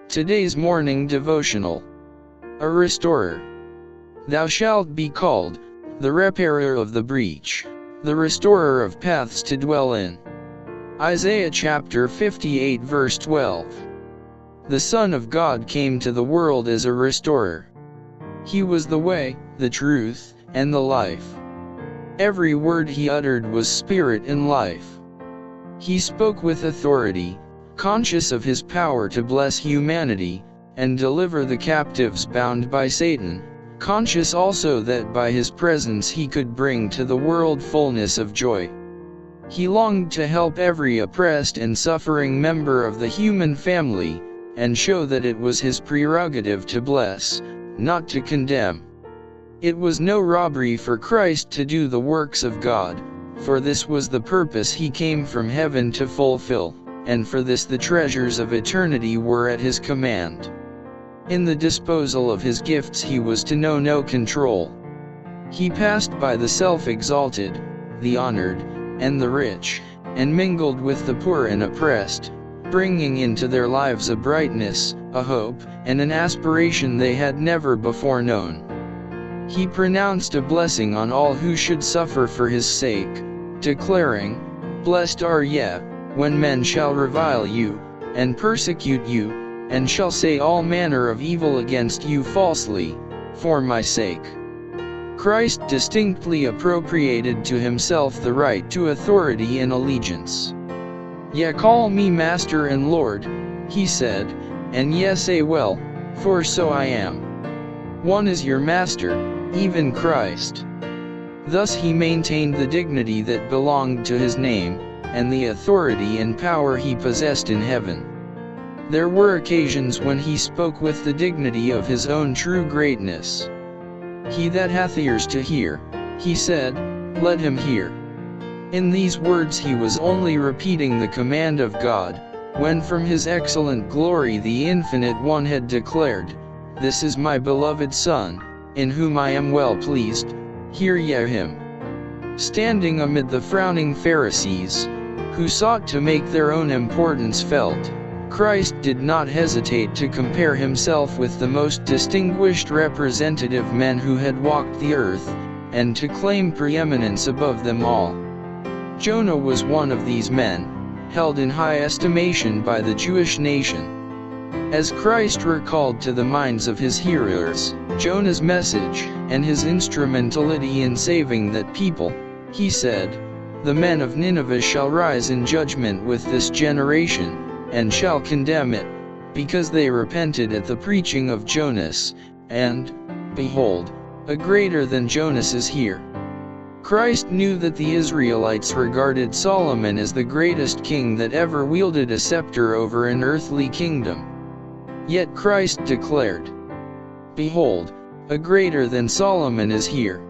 Today's morning devotional. A restorer. Thou shalt be called, the repairer of the breach, the restorer of paths to dwell in. Isaiah chapter 58 verse 12. The Son of God came to the world as a restorer. He was the way, the truth, and the life. Every word he uttered was spirit and life. He spoke with authority, conscious of his power to bless humanity, and deliver the captives bound by Satan, conscious also that by his presence he could bring to the world fullness of joy. He longed to help every oppressed and suffering member of the human family, and show that it was his prerogative to bless, not to condemn. It was no robbery for Christ to do the works of God, for this was the purpose he came from heaven to fulfill, and for this the treasures of eternity were at his command. In the disposal of his gifts he was to know no control. He passed by the self-exalted, the honored, and the rich, and mingled with the poor and oppressed, bringing into their lives a brightness, a hope, and an aspiration they had never before known. He pronounced a blessing on all who should suffer for his sake, declaring, "Blessed are ye, when men shall revile you, and persecute you, and shall say all manner of evil against you falsely, for my sake." Christ distinctly appropriated to himself the right to authority and allegiance. "Ye call me Master and Lord," he said, "and ye say well, for so I am. One is your Master, even Christ." Thus he maintained the dignity that belonged to his name, and the authority and power he possessed in heaven. There were occasions when he spoke with the dignity of his own true greatness. "He that hath ears to hear," he said, "let him hear." In these words he was only repeating the command of God, when from his excellent glory the Infinite One had declared, "This is my beloved Son, in whom I am well pleased, hear ye him." Standing amid the frowning Pharisees, who sought to make their own importance felt, Christ did not hesitate to compare himself with the most distinguished representative men who had walked the earth, and to claim preeminence above them all. Jonah was one of these men, held in high estimation by the Jewish nation. As Christ recalled to the minds of his hearers Jonah's message, and his instrumentality in saving that people, he said, "The men of Nineveh shall rise in judgment with this generation, and shall condemn it, because they repented at the preaching of Jonas, and, behold, a greater than Jonas is here." Christ knew that the Israelites regarded Solomon as the greatest king that ever wielded a scepter over an earthly kingdom. Yet Christ declared, "Behold, a greater than Solomon is here."